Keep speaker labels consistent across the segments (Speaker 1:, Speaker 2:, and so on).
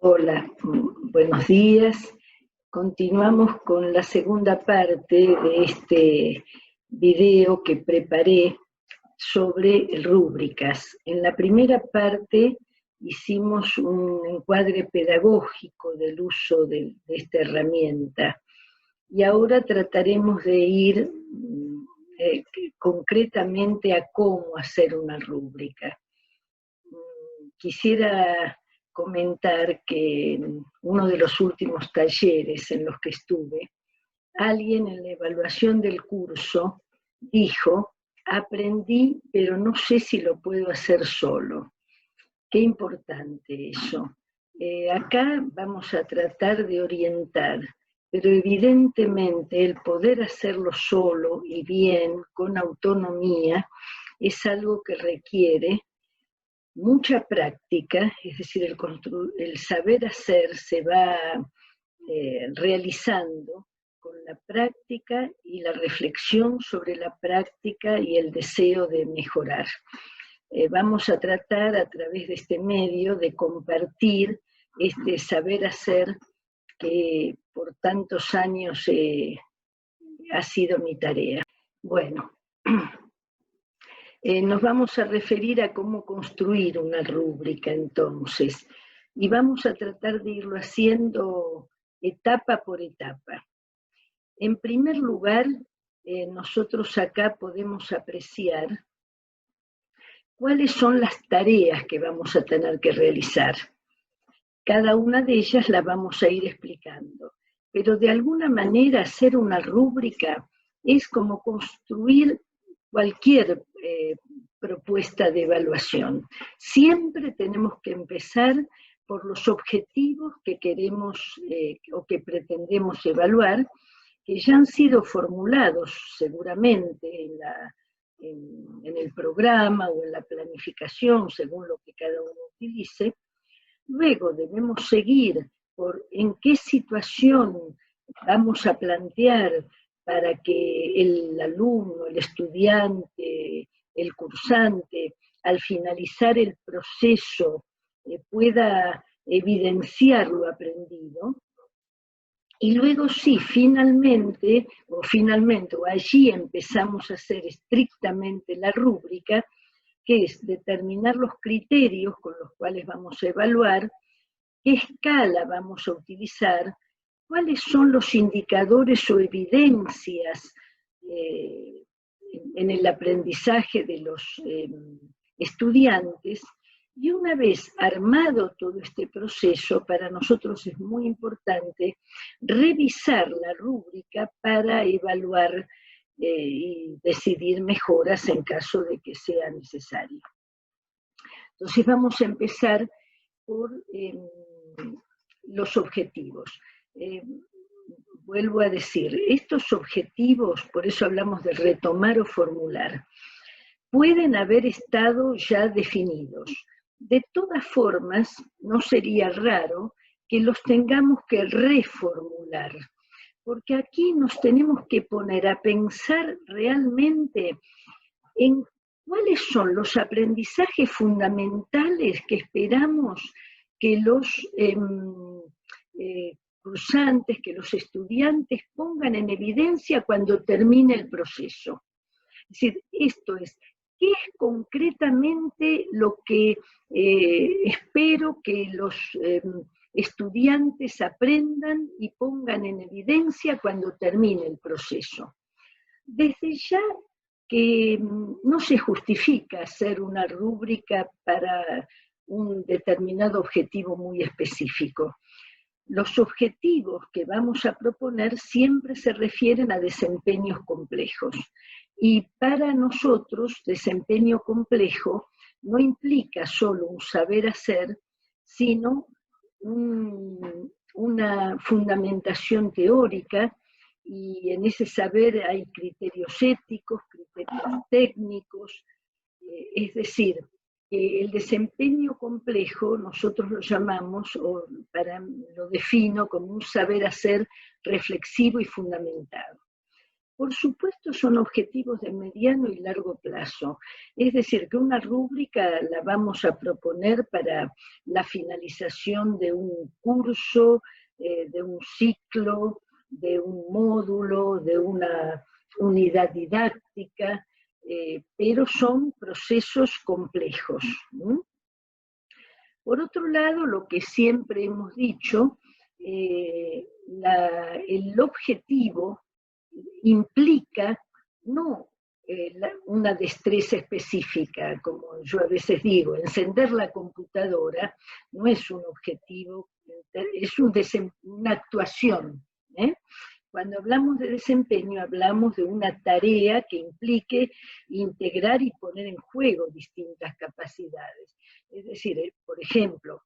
Speaker 1: Hola, buenos días. Continuamos con la segunda parte de este video que preparé sobre rúbricas. En la primera parte hicimos un encuadre pedagógico del uso de esta herramienta y ahora trataremos de ir concretamente a cómo hacer una rúbrica. Quisiera comentar que en uno de los últimos talleres en los que estuve, alguien en la evaluación del curso dijo: aprendí, pero no sé si lo puedo hacer solo. Qué importante eso. Acá vamos a tratar de orientar, pero evidentemente el poder hacerlo solo y bien, con autonomía, es algo que requiere mucha práctica, es decir, el saber hacer se va realizando con la práctica y la reflexión sobre la práctica y el deseo de mejorar. Vamos a tratar a través de este medio de compartir este saber hacer que por tantos años ha sido mi tarea. Bueno, nos vamos a referir a cómo construir una rúbrica entonces, y vamos a tratar de irlo haciendo etapa por etapa. En primer lugar, nosotros acá podemos apreciar cuáles son las tareas que vamos a tener que realizar. Cada una de ellas la vamos a ir explicando, pero de alguna manera hacer una rúbrica es como construir cualquier propuesta de evaluación. Siempre tenemos que empezar por los objetivos que queremos o que pretendemos evaluar, que ya han sido formulados seguramente en el programa o en la planificación, según lo que cada uno utilice. Luego debemos seguir por en qué situación vamos a plantear para que el alumno, el estudiante, el cursante, al finalizar el proceso, pueda evidenciar lo aprendido. Y luego sí, finalmente, o allí empezamos a hacer estrictamente la rúbrica, que es determinar los criterios con los cuales vamos a evaluar, qué escala vamos a utilizar, cuáles son los indicadores o evidencias en el aprendizaje de los estudiantes. Y una vez armado todo este proceso, para nosotros es muy importante revisar la rúbrica para evaluar y decidir mejoras en caso de que sea necesario. Entonces vamos a empezar por los objetivos. Vuelvo a decir, estos objetivos, por eso hablamos de retomar o formular, pueden haber estado ya definidos. De todas formas, no sería raro que los tengamos que reformular, porque aquí nos tenemos que poner a pensar realmente en cuáles son los aprendizajes fundamentales que esperamos que los cursantes, que los estudiantes pongan en evidencia cuando termine el proceso. Es decir, esto es, ¿qué es concretamente lo que espero que los estudiantes aprendan y pongan en evidencia cuando termine el proceso? Desde ya que no se justifica hacer una rúbrica para un determinado objetivo muy específico. Los objetivos que vamos a proponer siempre se refieren a desempeños complejos. Y para nosotros, desempeño complejo no implica solo un saber hacer, sino una fundamentación teórica, y en ese saber hay criterios éticos, criterios técnicos, es decir, el desempeño complejo nosotros lo llamamos, o lo defino como un saber hacer reflexivo y fundamentado. Por supuesto son objetivos de mediano y largo plazo. Es decir, que una rúbrica la vamos a proponer para la finalización de un curso, de un ciclo, de un módulo, de una unidad didáctica, pero son procesos complejos. Por otro lado, lo que siempre hemos dicho, el objetivo implica no una destreza específica, como yo a veces digo, encender la computadora no es un objetivo, es una actuación. Cuando hablamos de desempeño, hablamos de una tarea que implique integrar y poner en juego distintas capacidades. Es decir, por ejemplo,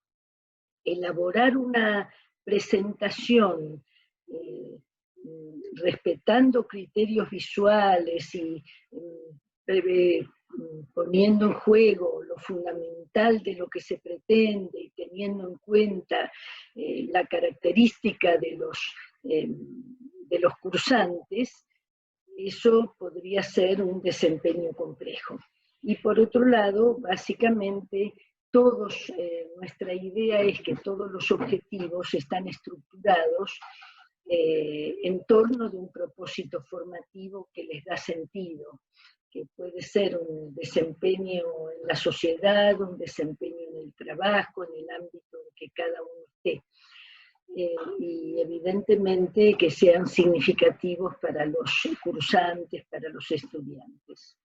Speaker 1: elaborar una presentación respetando criterios visuales y poniendo en juego lo fundamental de lo que se pretende y teniendo en cuenta la característica de los cursantes, eso podría ser un desempeño complejo. Y por otro lado, básicamente, nuestra idea es que todos los objetivos están estructurados en torno de un propósito formativo que les da sentido, que puede ser un desempeño en la sociedad, un desempeño en el trabajo, en el ámbito en que cada uno esté. Y evidentemente que sean significativos para los cursantes, para los estudiantes.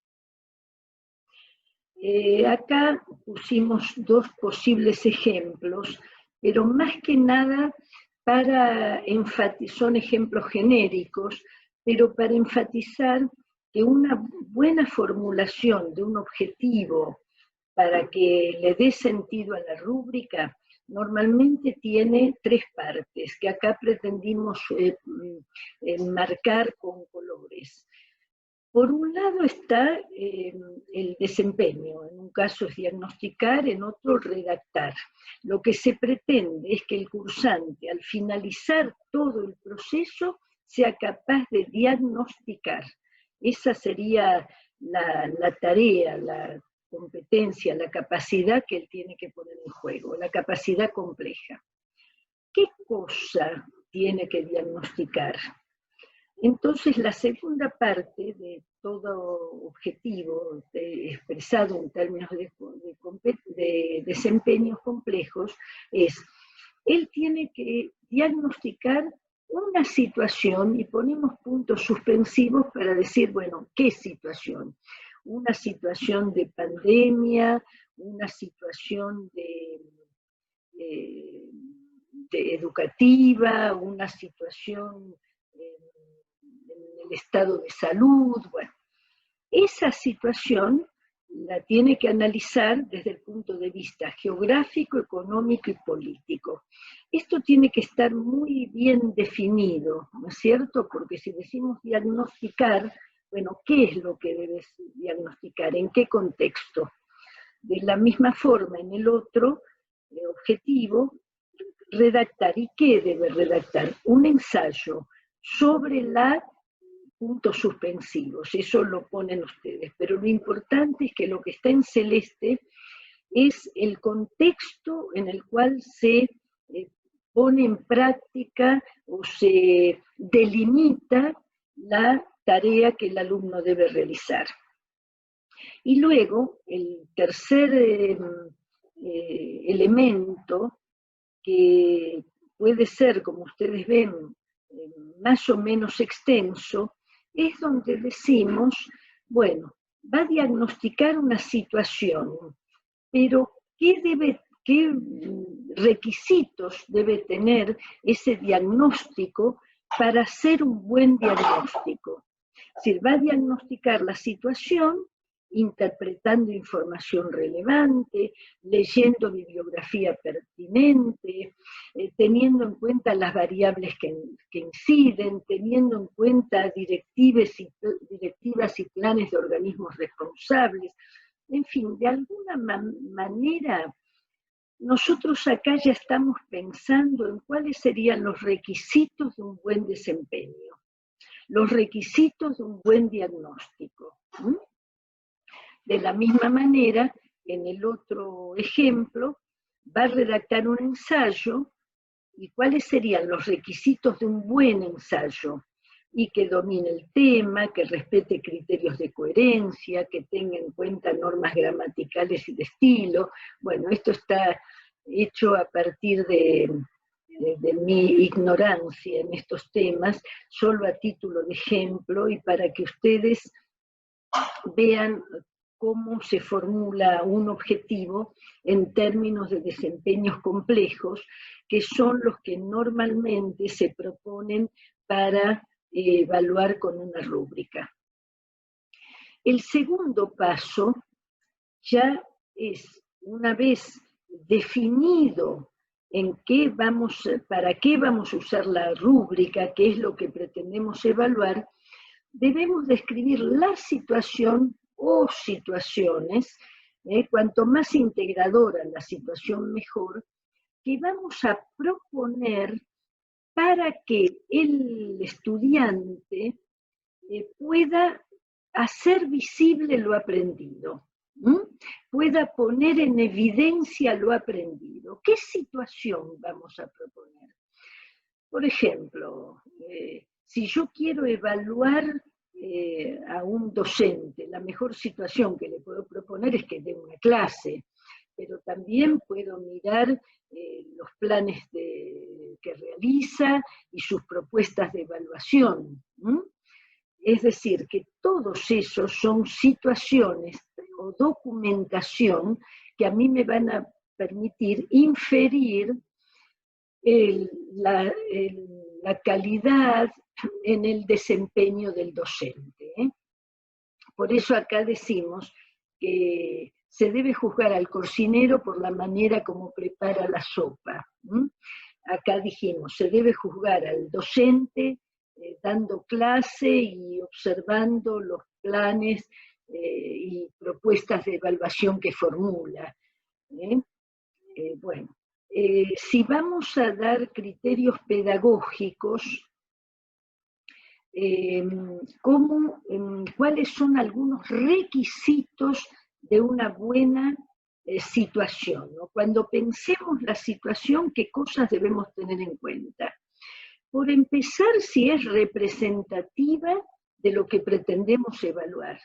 Speaker 1: Acá pusimos dos posibles ejemplos, pero más que nada para enfatizar, son ejemplos genéricos, pero para enfatizar que una buena formulación de un objetivo para que le dé sentido a la rúbrica normalmente tiene tres partes, que acá pretendimos marcar con colores. Por un lado está el desempeño, en un caso es diagnosticar, en otro redactar. Lo que se pretende es que el cursante, al finalizar todo el proceso, sea capaz de diagnosticar. Esa sería la tarea, la competencia, la capacidad que él tiene que poner en juego, la capacidad compleja. ¿Qué cosa tiene que diagnosticar? Entonces, la segunda parte de todo objetivo expresado en términos de desempeños complejos es, él tiene que diagnosticar una situación y ponemos puntos suspensivos para decir, bueno, ¿qué situación? Una situación de pandemia, una situación educativa, una situación en el estado de salud. Bueno, esa situación la tiene que analizar desde el punto de vista geográfico, económico y político. Esto tiene que estar muy bien definido, ¿no es cierto? Porque si decimos diagnosticar, bueno, ¿qué es lo que debes diagnosticar? ¿En qué contexto? De la misma forma, en el otro objetivo, redactar. ¿Y qué debe redactar? Un ensayo sobre puntos suspensivos, eso lo ponen ustedes, pero lo importante es que lo que está en celeste es el contexto en el cual se pone en práctica o se delimita la tarea que el alumno debe realizar. Y luego, el tercer elemento, que puede ser, como ustedes ven, más o menos extenso, es donde decimos, bueno, va a diagnosticar una situación, pero ¿qué requisitos debe tener ese diagnóstico para hacer un buen diagnóstico? Es decir, va a diagnosticar la situación interpretando información relevante, leyendo bibliografía pertinente, teniendo en cuenta las variables que inciden, teniendo en cuenta directivas y planes de organismos responsables. En fin, de alguna manera, nosotros acá ya estamos pensando en cuáles serían los requisitos de un buen desempeño. los requisitos de un buen diagnóstico. De la misma manera, en el otro ejemplo, va a redactar un ensayo. ¿Y cuáles serían los requisitos de un buen ensayo? Y que domine el tema, que respete criterios de coherencia, que tenga en cuenta normas gramaticales y de estilo. Bueno, esto está hecho a partir de mi ignorancia en estos temas, solo a título de ejemplo y para que ustedes vean cómo se formula un objetivo en términos de desempeños complejos, que son los que normalmente se proponen para evaluar con una rúbrica. El segundo paso ya es, una vez definido para qué vamos a usar la rúbrica, qué es lo que pretendemos evaluar, debemos describir la situación o situaciones, cuanto más integradora la situación mejor, que vamos a proponer para que el estudiante pueda hacer visible lo aprendido, pueda poner en evidencia lo aprendido. ¿Qué situación vamos a proponer? Por ejemplo, si yo quiero evaluar a un docente, la mejor situación que le puedo proponer es que dé una clase, pero también puedo mirar los planes que realiza y sus propuestas de evaluación. Es decir, que todos esos son situaciones o documentación que a mí me van a permitir inferir la calidad en el desempeño del docente. Por eso acá decimos que se debe juzgar al cocinero por la manera como prepara la sopa. Acá dijimos, se debe juzgar al docente dando clase y observando los planes y propuestas de evaluación que formula. Bueno, si vamos a dar criterios pedagógicos, ¿cuáles son algunos requisitos de una buena situación? ¿No? Cuando pensemos la situación, ¿qué cosas debemos tener en cuenta? Por empezar, si es representativa de lo que pretendemos evaluar.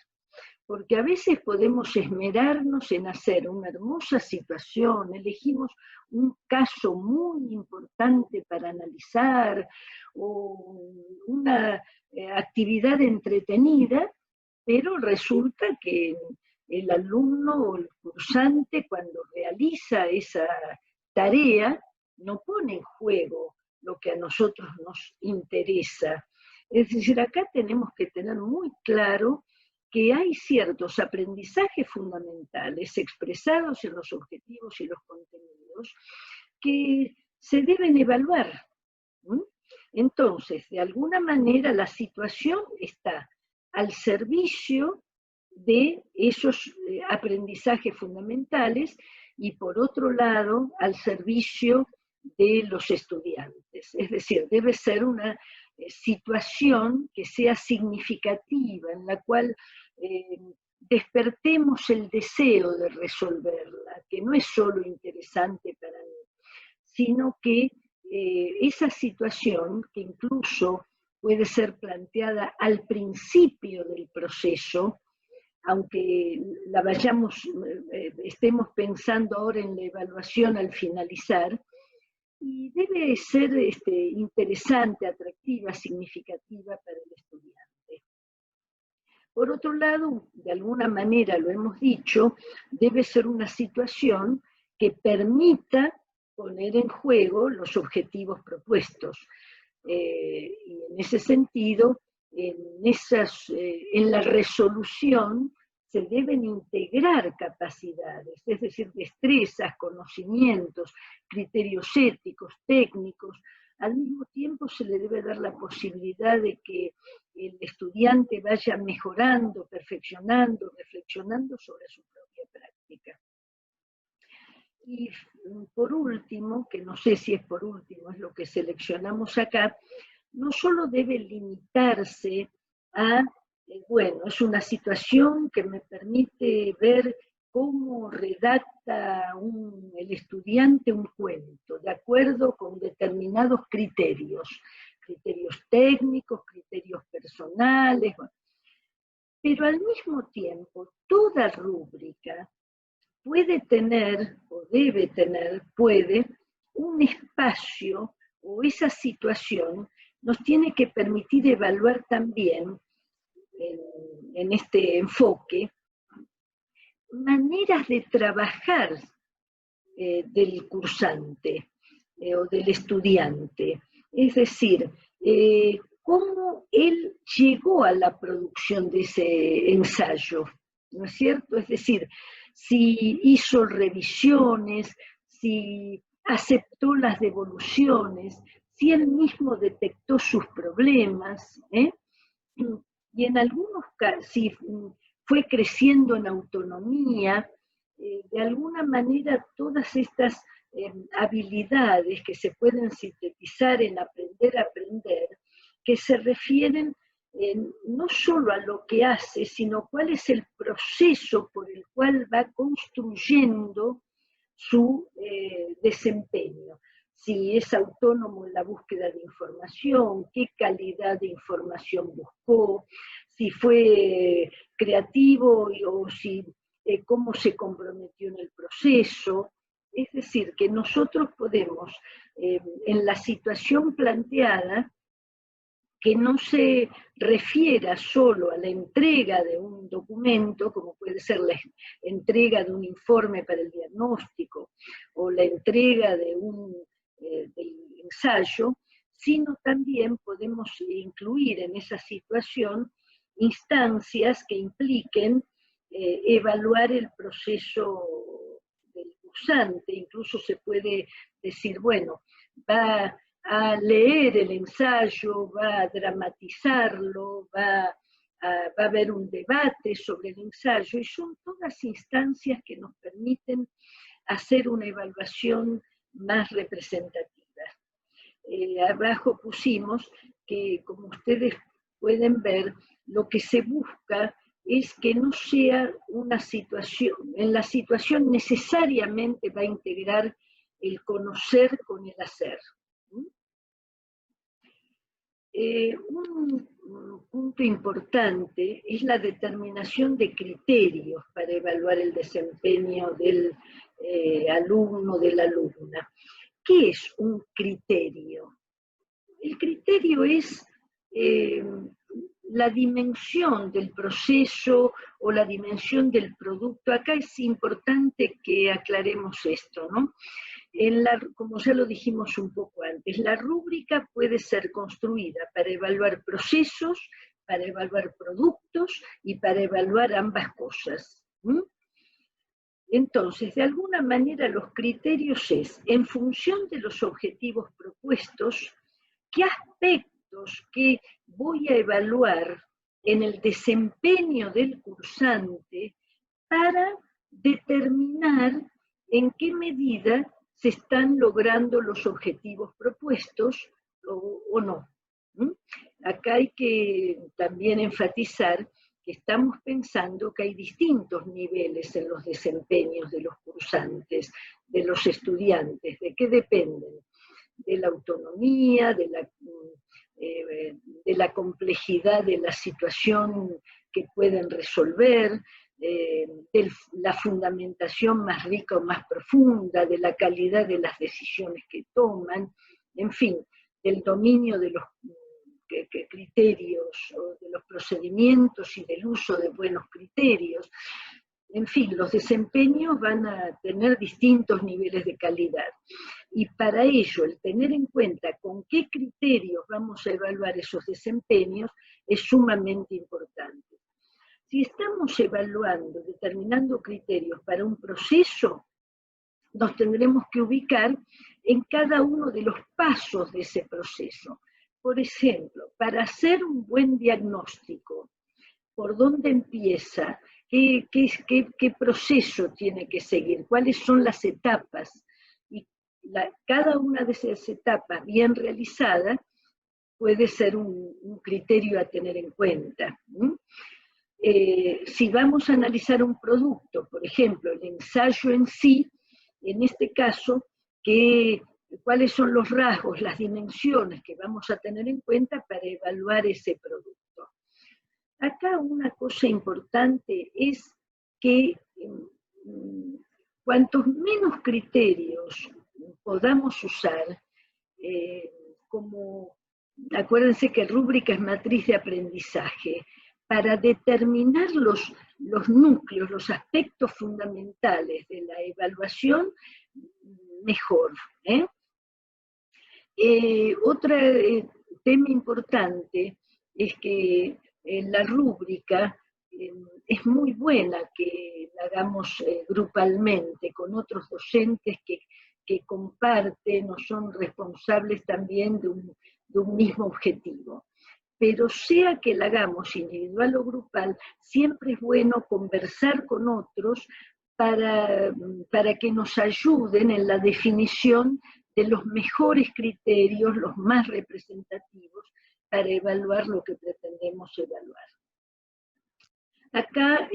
Speaker 1: Porque a veces podemos esmerarnos en hacer una hermosa situación, elegimos un caso muy importante para analizar, o una actividad entretenida, pero resulta que el alumno o el cursante cuando realiza esa tarea no pone en juego lo que a nosotros nos interesa. Es decir, acá tenemos que tener muy claro que hay ciertos aprendizajes fundamentales expresados en los objetivos y los contenidos que se deben evaluar. Entonces, de alguna manera la situación está al servicio de esos aprendizajes fundamentales y por otro lado al servicio de los estudiantes. Es decir, debe ser una situación que sea significativa, en la cual despertemos el deseo de resolverla, que no es solo interesante para mí, sino que esa situación, que incluso puede ser planteada al principio del proceso, aunque estemos pensando ahora en la evaluación al finalizar, y debe ser interesante, atractiva, significativa para el estudiante. Por otro lado, de alguna manera, lo hemos dicho, debe ser una situación que permita poner en juego los objetivos propuestos. Y en ese sentido, en la resolución se deben integrar capacidades, es decir, destrezas, conocimientos, criterios éticos, técnicos. Al mismo tiempo se le debe dar la posibilidad de que el estudiante vaya mejorando, perfeccionando, reflexionando sobre su propia práctica. Y por último, que no sé si es por último, es lo que seleccionamos acá, no solo debe limitarse a, bueno, es una situación que me permite ver cómo redacta el estudiante un cuento, de acuerdo con determinados criterios técnicos, criterios personales, pero al mismo tiempo toda rúbrica puede tener, o debe tener, un espacio, o esa situación nos tiene que permitir evaluar también, en este enfoque, maneras de trabajar del cursante o del estudiante. Es decir, cómo él llegó a la producción de ese ensayo, ¿no es cierto? Es decir, si hizo revisiones, si aceptó las devoluciones, si él mismo detectó sus problemas, y en algunos casos, si fue creciendo en autonomía, de alguna manera todas estas habilidades que se pueden sintetizar en aprender a aprender, que se refieren no solo a lo que hace, sino cuál es el proceso por el cual va construyendo su desempeño. Si es autónomo en la búsqueda de información, qué calidad de información buscó, si fue creativo o si, cómo se comprometió en el proceso. Es decir, que nosotros podemos, en la situación planteada, que no se refiera solo a la entrega de un documento, como puede ser la entrega de un informe para el diagnóstico o la entrega de del ensayo, sino también podemos incluir en esa situación instancias que impliquen evaluar el proceso del cursante. Incluso se puede decir, bueno, va a leer el ensayo, va a dramatizarlo, va a haber un debate sobre el ensayo, y son todas instancias que nos permiten hacer una evaluación más representativa. Abajo pusimos que, como ustedes pueden ver, lo que se busca es que no sea una situación, en la situación necesariamente va a integrar el conocer con el hacer. Un punto importante es la determinación de criterios para evaluar el desempeño del alumno, de la alumna. ¿Qué es un criterio? El criterio es la dimensión del proceso o la dimensión del producto. Acá es importante que aclaremos esto, ¿no? Como ya lo dijimos un poco antes, la rúbrica puede ser construida para evaluar procesos, para evaluar productos y para evaluar ambas cosas. Entonces, de alguna manera los criterios es, en función de los objetivos propuestos, qué aspectos que voy a evaluar en el desempeño del cursante para determinar en qué medida se están logrando los objetivos propuestos o no. Acá hay que también enfatizar que estamos pensando que hay distintos niveles en los desempeños de los cursantes, de los estudiantes. ¿De qué dependen? De la autonomía, de la complejidad de la situación que pueden resolver, de la fundamentación más rica o más profunda, de la calidad de las decisiones que toman, en fin, del dominio de los criterios o de los procedimientos y del uso de buenos criterios. En fin, los desempeños van a tener distintos niveles de calidad. Y para ello, el tener en cuenta con qué criterios vamos a evaluar esos desempeños es sumamente importante. Si estamos evaluando, determinando criterios para un proceso, nos tendremos que ubicar en cada uno de los pasos de ese proceso. Por ejemplo, para hacer un buen diagnóstico, ¿por dónde empieza? ¿Qué proceso tiene que seguir? ¿Cuáles son las etapas? Y cada una de esas etapas bien realizada puede ser un criterio a tener en cuenta. Si vamos a analizar un producto, por ejemplo, el ensayo en sí, en este caso, cuáles son los rasgos, las dimensiones que vamos a tener en cuenta para evaluar ese producto. Acá una cosa importante es que cuantos menos criterios podamos usar, acuérdense que rúbrica es matriz de aprendizaje, para determinar los núcleos, los aspectos fundamentales de la evaluación, mejor. Otro tema importante es que la rúbrica es muy buena que la hagamos grupalmente, con otros docentes que comparten o son responsables también de un mismo objetivo. Pero sea que la hagamos individual o grupal, siempre es bueno conversar con otros para que nos ayuden en la definición de los mejores criterios, los más representativos, para evaluar lo que pretendemos evaluar. Acá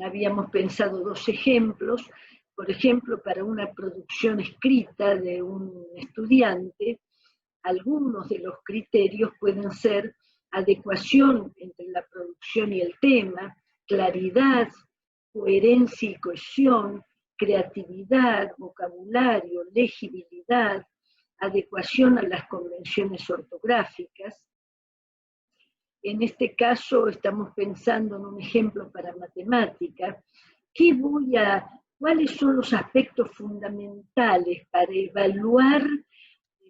Speaker 1: habíamos pensado 2 ejemplos. Por ejemplo, para una producción escrita de un estudiante, algunos de los criterios pueden ser adecuación entre la producción y el tema, claridad, coherencia y cohesión, creatividad, vocabulario, legibilidad, adecuación a las convenciones ortográficas. En este caso estamos pensando en un ejemplo para matemática. ¿Cuáles son los aspectos fundamentales para evaluar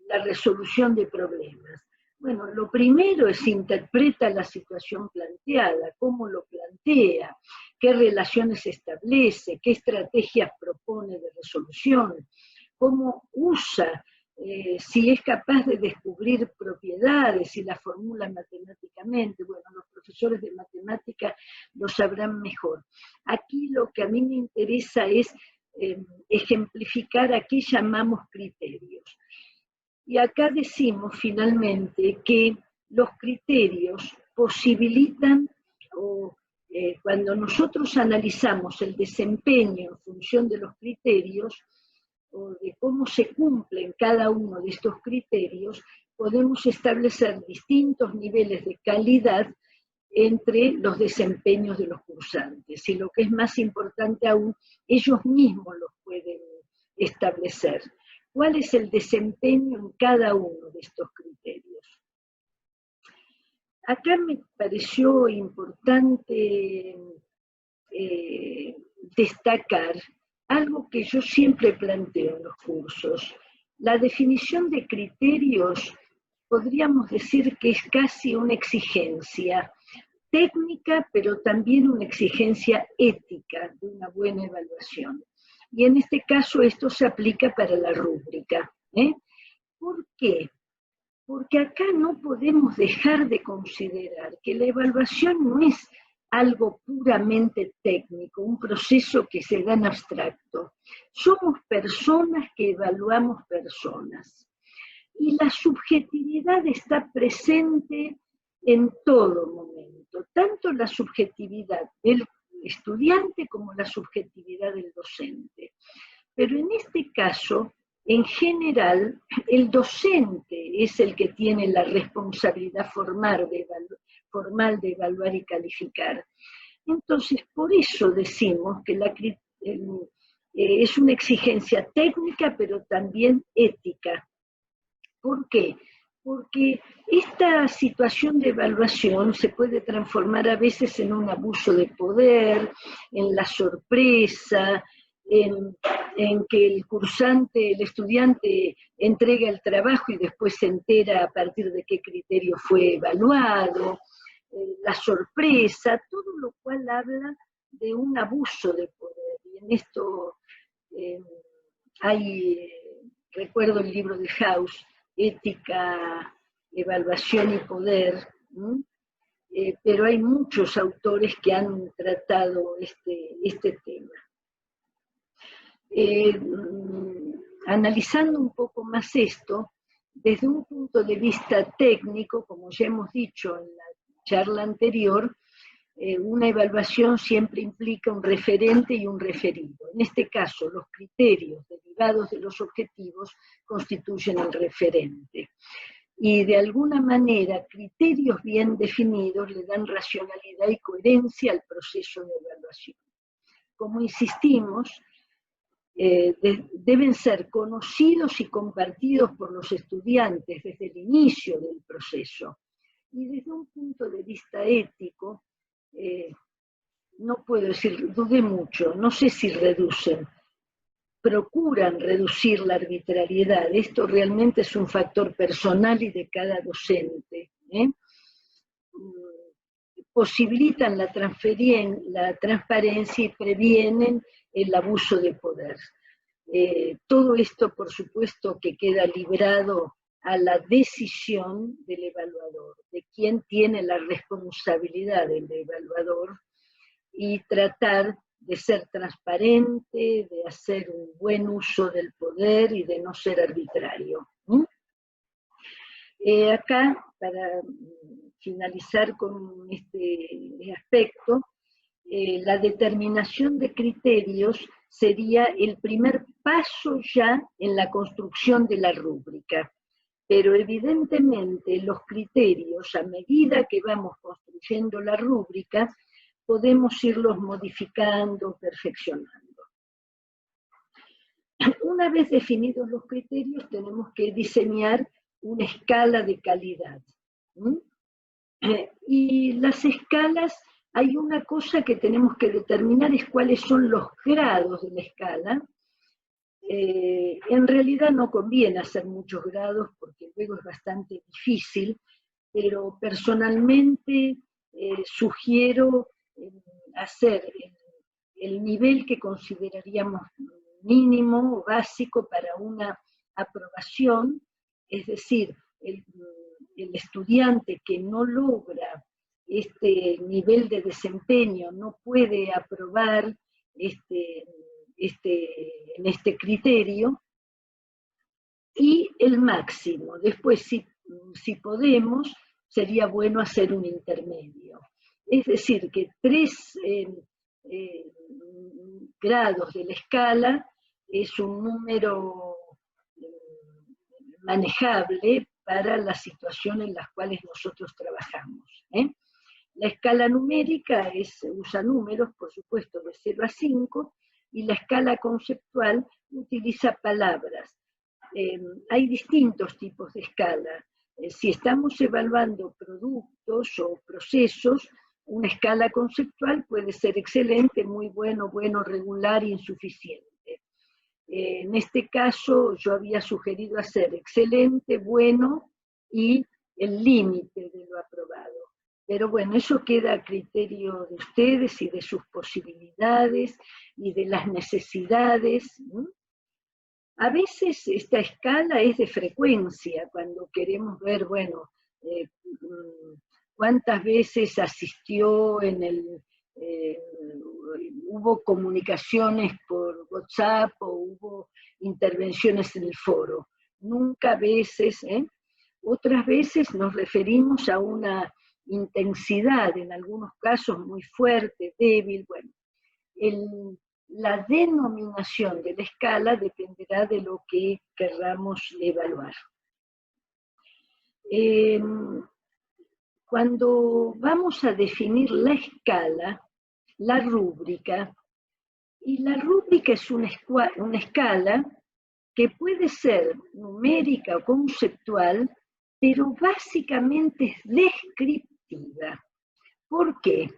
Speaker 1: la resolución de problemas? Bueno, lo primero es interpreta la situación planteada, cómo lo plantea, qué relaciones establece, qué estrategias propone de resolución, cómo usa, si es capaz de descubrir propiedades, si las formula matemáticamente. Bueno, los profesores de matemática lo sabrán mejor. Aquí lo que a mí me interesa es ejemplificar a qué llamamos criterios. Y acá decimos finalmente que los criterios posibilitan, cuando nosotros analizamos el desempeño en función de los criterios, o de cómo se cumplen cada uno de estos criterios, podemos establecer distintos niveles de calidad entre los desempeños de los cursantes. Y lo que es más importante aún, ellos mismos los pueden establecer. ¿Cuál es el desempeño en cada uno de estos criterios? Acá me pareció importante destacar algo que yo siempre planteo en los cursos. La definición de criterios, podríamos decir que es casi una exigencia técnica, pero también una exigencia ética de una buena evaluación. Y en este caso esto se aplica para la rúbrica. ¿Por qué? Porque acá no podemos dejar de considerar que la evaluación no es algo puramente técnico, un proceso que se da en abstracto. Somos personas que evaluamos personas. Y la subjetividad está presente en todo momento, tanto la subjetividad del estudiante como la subjetividad del docente. Pero en este caso, en general, el docente es el que tiene la responsabilidad formal de evaluar y calificar. Entonces, por eso decimos que es una exigencia técnica, pero también ética. ¿Por qué? Porque esta situación de evaluación se puede transformar a veces en un abuso de poder, en la sorpresa, en que el cursante, el estudiante entrega el trabajo y después se entera a partir de qué criterio fue evaluado, la sorpresa, todo lo cual habla de un abuso de poder. Y en esto recuerdo el libro de House, Ética, Evaluación y Poder, pero hay muchos autores que han tratado este tema. Analizando un poco más esto, Desde un punto de vista técnico, como ya hemos dicho en la charla anterior, una evaluación siempre implica un referente y un referido. En este caso, los criterios derivados de los objetivos constituyen el referente. Y de alguna manera, criterios bien definidos le dan racionalidad y coherencia al proceso de evaluación. Como insistimos, deben ser conocidos y compartidos por los estudiantes desde el inicio del proceso. Y desde un punto de vista ético, no puedo decir, dudé mucho, no sé si reducen, procuran reducir la arbitrariedad. Esto realmente es un factor personal y de cada docente. Posibilitan la transparencia y previenen el abuso de poder. Todo esto, por supuesto, que queda librado a la decisión del evaluador, de quién tiene la responsabilidad del evaluador, y tratar de ser transparente, de hacer un buen uso del poder y de no ser arbitrario. Acá, para finalizar con este aspecto, la determinación de criterios sería el primer paso ya en la construcción de la rúbrica. Pero evidentemente los criterios, a medida que vamos construyendo la rúbrica, podemos irlos modificando, perfeccionando. Una vez definidos los criterios, tenemos que diseñar una escala de calidad. Y las escalas, hay una cosa que tenemos que determinar, es cuáles son los grados de la escala. En realidad no conviene hacer muchos grados porque luego es bastante difícil, pero personalmente sugiero hacer el nivel que consideraríamos mínimo o básico para una aprobación, es decir, el estudiante que no logra este nivel de desempeño no puede aprobar en este criterio, y el máximo. Después, si podemos, sería bueno hacer un intermedio. Es decir, que 3 grados de la escala es un número manejable para la situación en las cuales nosotros trabajamos. La escala numérica usa números, por supuesto, de 0 a 5, y la escala conceptual utiliza palabras. Hay distintos tipos de escala. Si estamos evaluando productos o procesos, una escala conceptual puede ser excelente, muy bueno, bueno, regular, insuficiente. En este caso yo había sugerido hacer excelente, bueno y el límite de lo aprobado. Pero bueno, eso queda a criterio de ustedes y de sus posibilidades y de las necesidades. A veces esta escala es de frecuencia, cuando queremos ver, bueno, cuántas veces asistió hubo comunicaciones por WhatsApp o hubo intervenciones en el foro. Nunca a veces, otras veces nos referimos a una intensidad, en algunos casos muy fuerte, débil. Bueno, la denominación de la escala dependerá de lo que querramos evaluar. Cuando vamos a definir la escala, la rúbrica, y la rúbrica es una escala que puede ser numérica o conceptual, pero básicamente es descriptiva. ¿Por qué?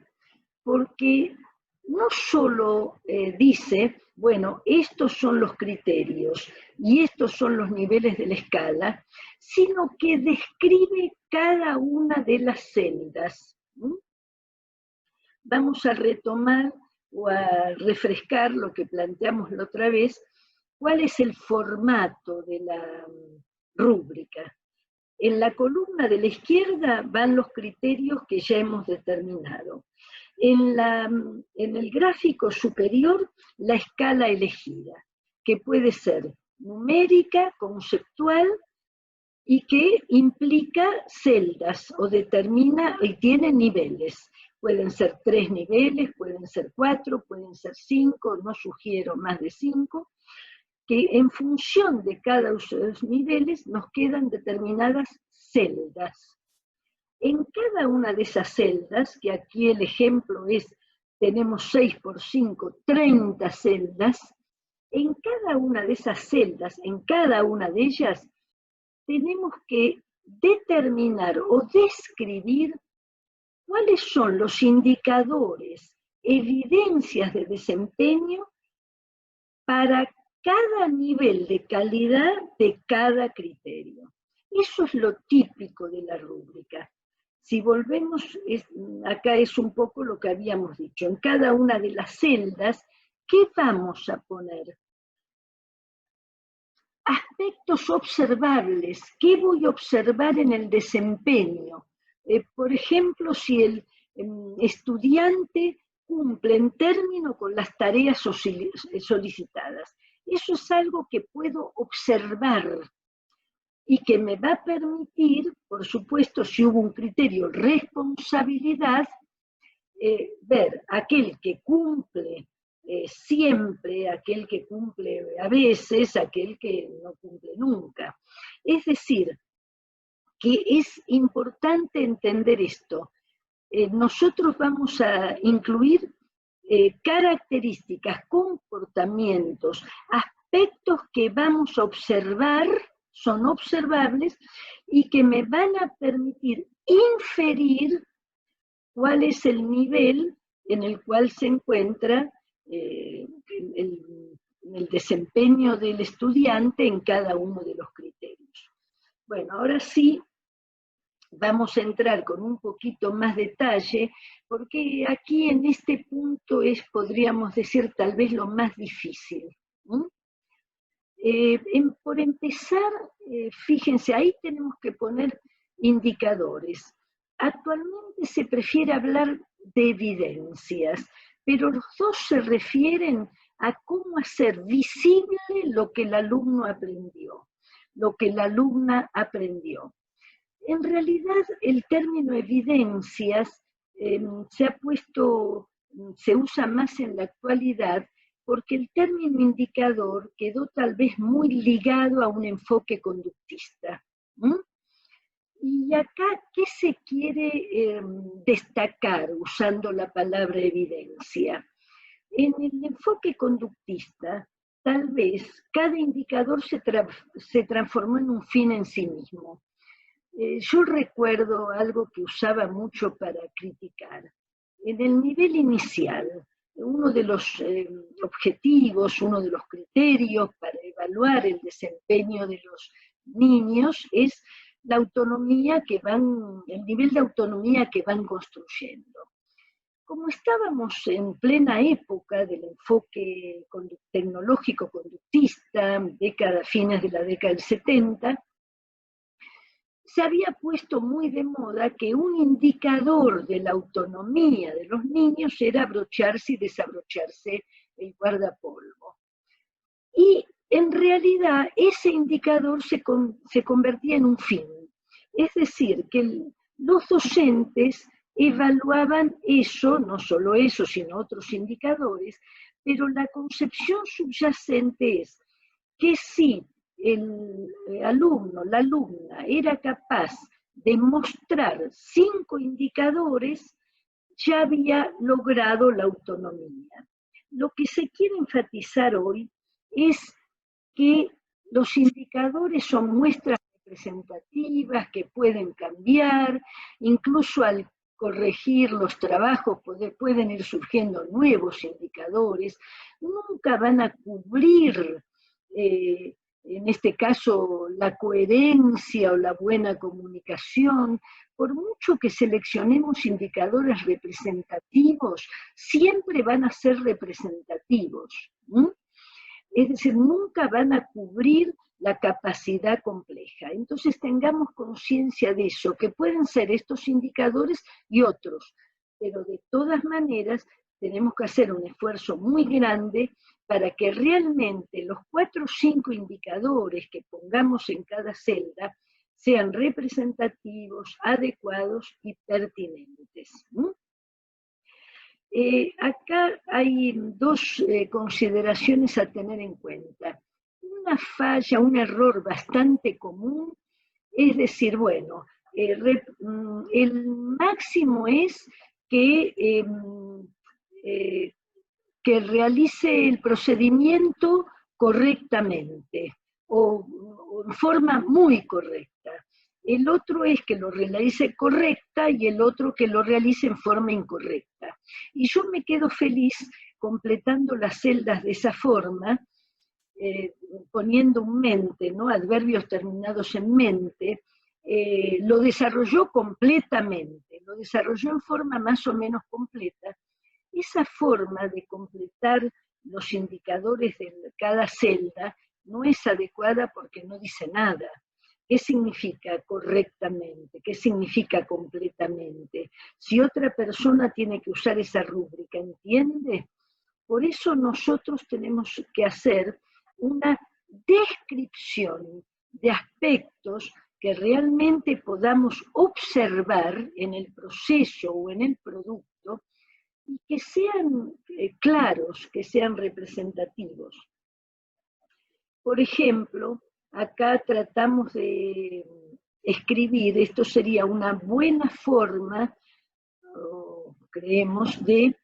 Speaker 1: Porque no solo dice, bueno, estos son los criterios y estos son los niveles de la escala, sino que describe cada una de las celdas. Vamos a retomar o a refrescar lo que planteamos la otra vez. ¿Cuál es el formato de la rúbrica? En la columna de la izquierda van los criterios que ya hemos determinado. En el gráfico superior, la escala elegida, que puede ser numérica, conceptual y que implica celdas o determina y tiene niveles. Pueden ser 3 niveles, pueden ser 4, pueden ser 5, no sugiero más de 5, que en función de cada uno de los niveles nos quedan determinadas celdas. En cada una de esas celdas, que aquí el ejemplo es, tenemos 6 por 5, 30 celdas, en cada una de esas celdas, en cada una de ellas, tenemos que determinar o describir cuáles son los indicadores, evidencias de desempeño para cada nivel de calidad de cada criterio. Eso es lo típico de la rúbrica. Si volvemos, acá es un poco lo que habíamos dicho, en cada una de las celdas, ¿qué vamos a poner? Aspectos observables, ¿qué voy a observar en el desempeño? Por ejemplo, si el estudiante cumple en término con las tareas solicitadas. Eso es algo que puedo observar y que me va a permitir, por supuesto, si hubo un criterio responsabilidad, ver aquel que cumple siempre, aquel que cumple a veces, aquel que no cumple nunca. Es decir, que es importante entender esto. Nosotros vamos a incluir características, comportamientos, aspectos que vamos a observar, son observables, y que me van a permitir inferir cuál es el nivel en el cual se encuentra el desempeño del estudiante en cada uno de los criterios. Bueno, ahora sí vamos a entrar con un poquito más detalle, porque aquí en este punto es, podríamos decir, tal vez lo más difícil. Por empezar, fíjense, ahí tenemos que poner indicadores. Actualmente se prefiere hablar de evidencias, pero los dos se refieren a cómo hacer visible lo que el alumno aprendió, lo que la alumna aprendió. En realidad, el término evidencias se usa más en la actualidad porque el término indicador quedó tal vez muy ligado a un enfoque conductista. Y acá, ¿qué se quiere destacar usando la palabra evidencia? En el enfoque conductista, tal vez cada indicador se transformó en un fin en sí mismo. Yo recuerdo algo que usaba mucho para criticar. En el nivel inicial, uno de los objetivos, uno de los criterios para evaluar el desempeño de los niños es la autonomía el nivel de autonomía que van construyendo. Como estábamos en plena época del enfoque tecnológico conductista, fines de la década del 70, se había puesto muy de moda que un indicador de la autonomía de los niños era abrocharse y desabrocharse el guardapolvo. Y en realidad ese indicador se convertía en un fin. Es decir, que los docentes evaluaban eso, no solo eso, sino otros indicadores, pero la concepción subyacente es que si el alumno, la alumna, era capaz de mostrar 5 indicadores, ya había logrado la autonomía. Lo que se quiere enfatizar hoy es que los indicadores son muestras representativas que pueden cambiar, incluso al corregir los trabajos pueden ir surgiendo nuevos indicadores, nunca van a cubrir en este caso la coherencia o la buena comunicación. Por mucho que seleccionemos indicadores representativos, siempre van a ser representativos. Es decir, nunca van a cubrir la capacidad compleja. Entonces tengamos conciencia de eso, que pueden ser estos indicadores y otros, pero de todas maneras tenemos que hacer un esfuerzo muy grande para que realmente los 4 o 5 indicadores que pongamos en cada celda sean representativos, adecuados y pertinentes. Acá hay dos consideraciones a tener en cuenta. Una falla, un error bastante común es decir, bueno, el máximo es que realice el procedimiento correctamente o en forma muy correcta. El otro es que lo realice correcta y el otro que lo realice en forma incorrecta. Y yo me quedo feliz completando las celdas de esa forma, poniendo un mente, ¿no? Adverbios terminados en mente, lo desarrolló completamente, lo desarrolló en forma más o menos completa. Esa forma de completar los indicadores de cada celda no es adecuada porque no dice nada. ¿Qué significa correctamente? ¿Qué significa completamente? Si otra persona tiene que usar esa rúbrica, ¿entiende? Por eso nosotros tenemos que hacer una descripción de aspectos que realmente podamos observar en el proceso o en el producto y que sean claros, que sean representativos. Por ejemplo, acá tratamos de escribir, esto sería una buena forma, creemos, de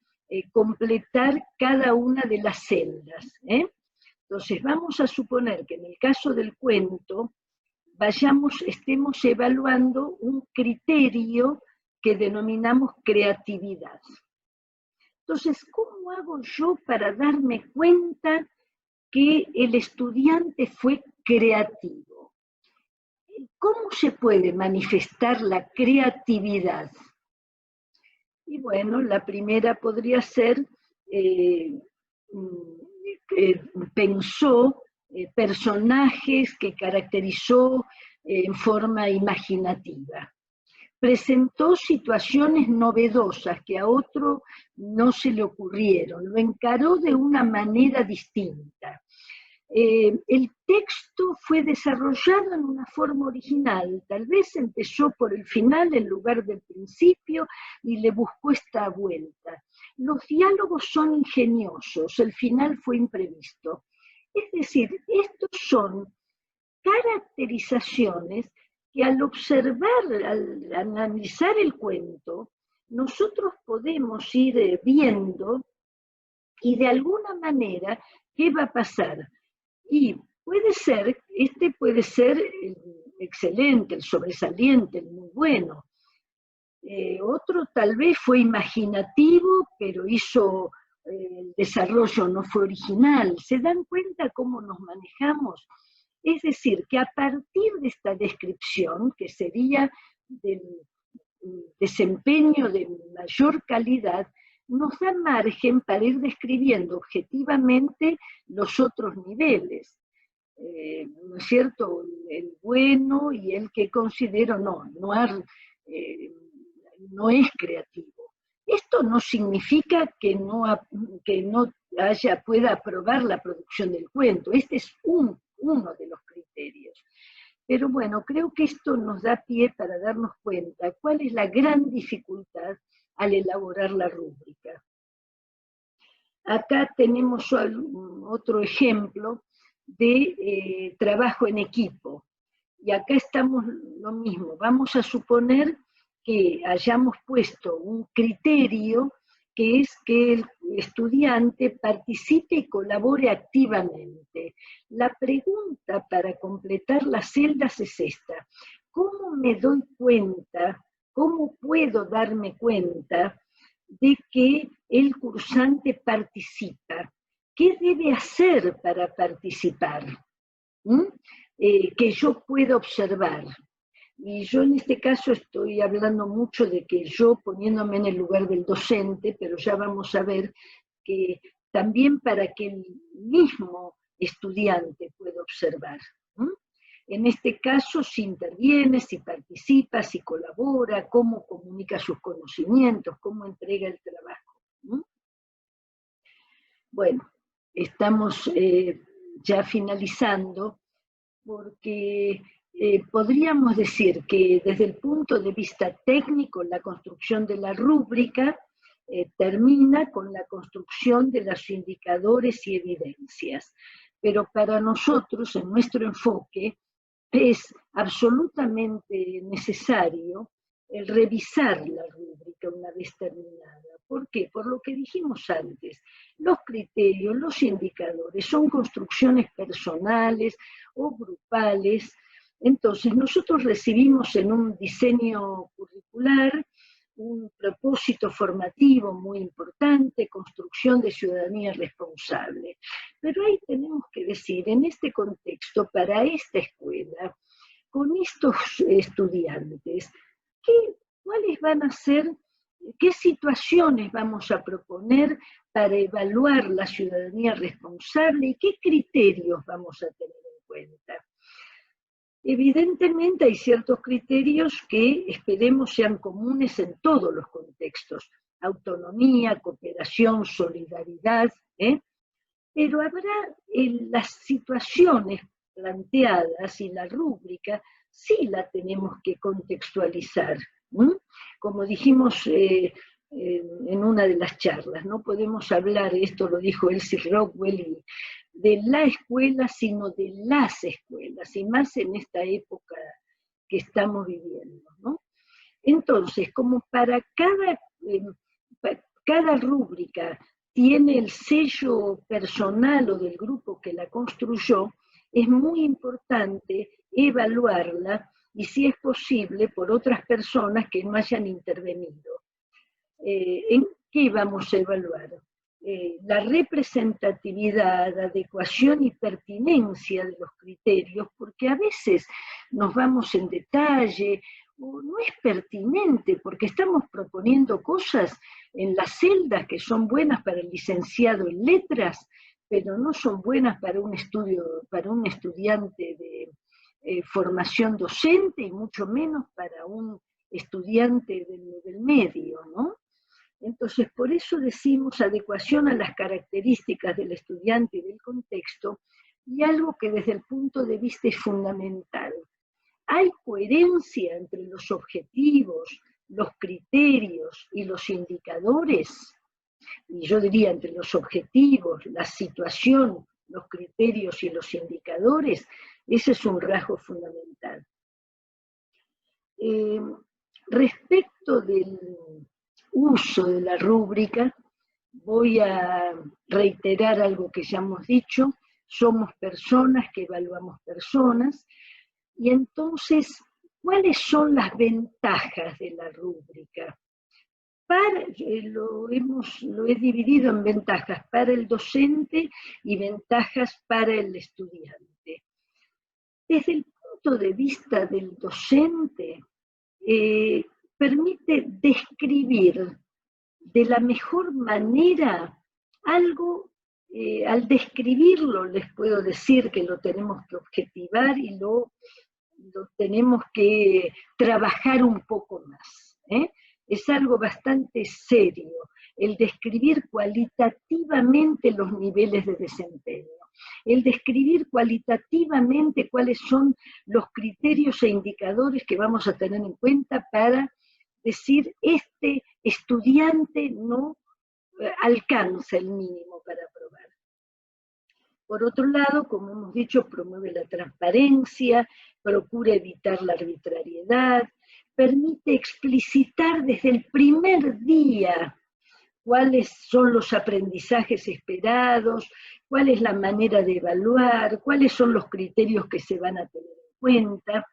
Speaker 1: completar cada una de las celdas. Entonces, vamos a suponer que en el caso del cuento, estemos evaluando un criterio que denominamos creatividad. Entonces, ¿cómo hago yo para darme cuenta que el estudiante fue creativo? ¿Cómo se puede manifestar la creatividad? Y bueno, la primera podría ser, pensó personajes que caracterizó en forma imaginativa. Presentó situaciones novedosas que a otro no se le ocurrieron, lo encaró de una manera distinta. El texto fue desarrollado en una forma original, tal vez empezó por el final en lugar del principio y le buscó esta vuelta. Los diálogos son ingeniosos, el final fue imprevisto. Es decir, estos son caracterizaciones que al observar, al analizar el cuento, nosotros podemos ir viendo y de alguna manera, ¿qué va a pasar? Y puede ser, puede ser excelente, el sobresaliente, el muy bueno. Otro tal vez fue imaginativo, pero hizo el desarrollo no fue original. ¿Se dan cuenta cómo nos manejamos? Es decir, que a partir de esta descripción, que sería del desempeño de mayor calidad, nos da margen para ir describiendo objetivamente los otros niveles, ¿no es cierto? El bueno y el que considero no es creativo. Esto no significa que no pueda aprobar la producción del cuento, este es uno de los criterios. Pero bueno, creo que esto nos da pie para darnos cuenta cuál es la gran dificultad al elaborar la rúbrica. Acá tenemos otro ejemplo de trabajo en equipo. Y acá estamos lo mismo. Vamos a suponer que hayamos puesto un criterio que es que el estudiante participe y colabore activamente. La pregunta para completar las celdas es esta: ¿cómo me doy cuenta, cómo puedo darme cuenta de que el cursante participa? ¿Qué debe hacer para participar? Que yo pueda observar. Y yo en este caso estoy hablando mucho de que yo poniéndome en el lugar del docente, pero ya vamos a ver que también para que el mismo estudiante pueda observar. En este caso, si interviene, si participa, si colabora, cómo comunica sus conocimientos, cómo entrega el trabajo. Bueno, estamos ya finalizando, porque podríamos decir que desde el punto de vista técnico, la construcción de la rúbrica termina con la construcción de los indicadores y evidencias. Pero para nosotros, en nuestro enfoque, es absolutamente necesario el revisar la rúbrica una vez terminada. ¿Por qué? Por lo que dijimos antes, los criterios, los indicadores son construcciones personales o grupales. Entonces, nosotros recibimos en un diseño curricular un propósito formativo muy importante, construcción de ciudadanía responsable. Pero ahí tenemos que decir, en este contexto, para esta escuela, con estos estudiantes, ¿cuáles van a ser, qué situaciones vamos a proponer para evaluar la ciudadanía responsable y qué criterios vamos a tener en cuenta? Evidentemente hay ciertos criterios que esperemos sean comunes en todos los contextos, autonomía, cooperación, solidaridad, pero habrá en las situaciones planteadas y la rúbrica sí la tenemos que contextualizar. Como dijimos en una de las charlas, no podemos hablar, esto lo dijo Elsie Rockwell, de la escuela, sino de las escuelas, y más en esta época que estamos viviendo, ¿no? Entonces, como para cada rúbrica tiene el sello personal o del grupo que la construyó, es muy importante evaluarla y si es posible por otras personas que no hayan intervenido. ¿En qué vamos a evaluar? La representatividad, adecuación y pertinencia de los criterios, porque a veces nos vamos en detalle, o no es pertinente, porque estamos proponiendo cosas en las celdas que son buenas para el licenciado en letras, pero no son buenas para un estudiante de formación docente y mucho menos para un estudiante del nivel medio, ¿no? Entonces, por eso decimos adecuación a las características del estudiante y del contexto, y algo que desde el punto de vista es fundamental. ¿Hay coherencia entre los objetivos, los criterios y los indicadores? Y yo diría entre los objetivos, la situación, los criterios y los indicadores. Ese es un rasgo fundamental. Respecto del uso de la rúbrica, voy a reiterar algo que ya hemos dicho, somos personas que evaluamos personas, y entonces, ¿cuáles son las ventajas de la rúbrica? Lo he dividido en ventajas para el docente y ventajas para el estudiante. Desde el punto de vista del docente, permite describir de la mejor manera algo, al describirlo les puedo decir que lo tenemos que objetivar y lo tenemos que trabajar un poco más. Es algo bastante serio, el describir cualitativamente los niveles de desempeño, el describir cualitativamente cuáles son los criterios e indicadores que vamos a tener en cuenta para decir, este estudiante no alcanza el mínimo para aprobar. Por otro lado, como hemos dicho, promueve la transparencia, procura evitar la arbitrariedad, permite explicitar desde el primer día cuáles son los aprendizajes esperados, cuál es la manera de evaluar, cuáles son los criterios que se van a tener en cuenta.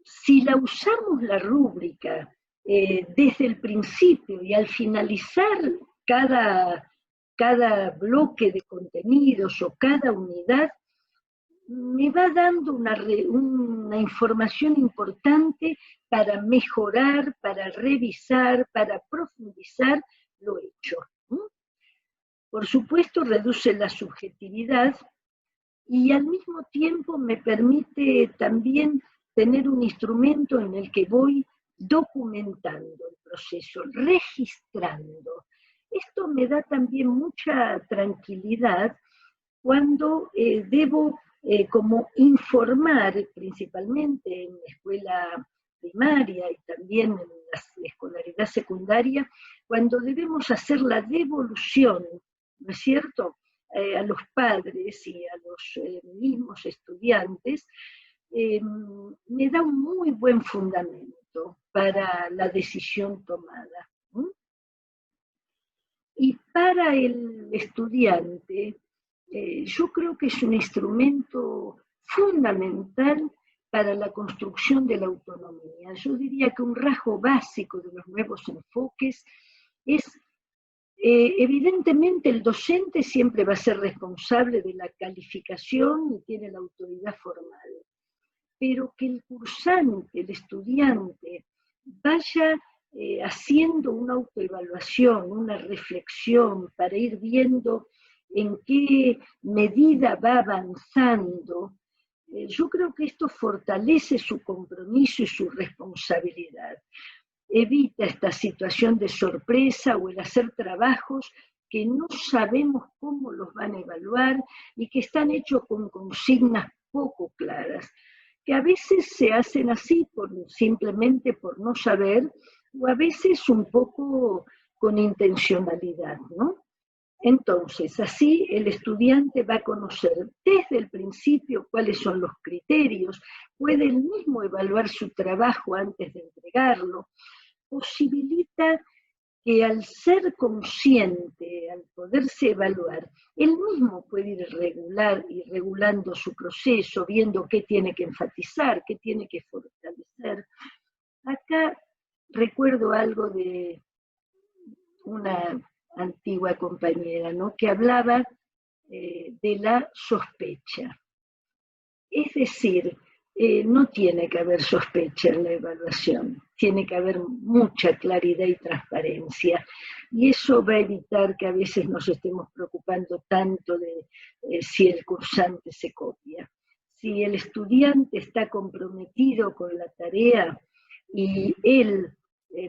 Speaker 1: Si la usamos la rúbrica desde el principio y al finalizar cada bloque de contenidos o cada unidad, me va dando una información importante para mejorar, para revisar, para profundizar lo hecho. Por supuesto, reduce la subjetividad y al mismo tiempo me permite también tener un instrumento en el que voy documentando el proceso, registrando. Esto me da también mucha tranquilidad cuando debo como informar principalmente en la escuela primaria y también en la escolaridad secundaria, cuando debemos hacer la devolución, ¿no es cierto?, a los padres y a los mismos estudiantes, me da un muy buen fundamento para la decisión tomada. Y para el estudiante, yo creo que es un instrumento fundamental para la construcción de la autonomía. Yo diría que un rasgo básico de los nuevos enfoques es, evidentemente el docente siempre va a ser responsable de la calificación y tiene la autoridad formal, pero que el cursante, el estudiante, vaya haciendo una autoevaluación, una reflexión para ir viendo en qué medida va avanzando. Yo creo que esto fortalece su compromiso y su responsabilidad. Evita esta situación de sorpresa o el hacer trabajos que no sabemos cómo los van a evaluar y que están hechos con consignas poco claras, que a veces se hacen así simplemente por no saber, o a veces un poco con intencionalidad, ¿no? Entonces, así el estudiante va a conocer desde el principio cuáles son los criterios, puede él mismo evaluar su trabajo antes de entregarlo, posibilita que al ser consciente, al poderse evaluar, él mismo puede ir regulando su proceso, viendo qué tiene que enfatizar, qué tiene que fortalecer. Acá recuerdo algo de una antigua compañera, ¿no?, que hablaba de la sospecha. Es decir, no tiene que haber sospecha en la evaluación, tiene que haber mucha claridad y transparencia. Y eso va a evitar que a veces nos estemos preocupando tanto de si el cursante se copia. Si el estudiante está comprometido con la tarea y él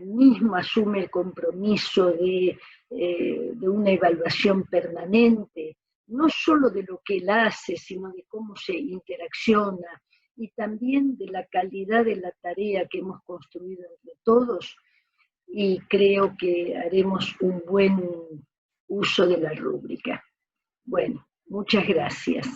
Speaker 1: mismo asume el compromiso de una evaluación permanente, no solo de lo que él hace, sino de cómo se interacciona y también de la calidad de la tarea que hemos construido entre todos, y creo que haremos un buen uso de la rúbrica. Bueno, muchas gracias.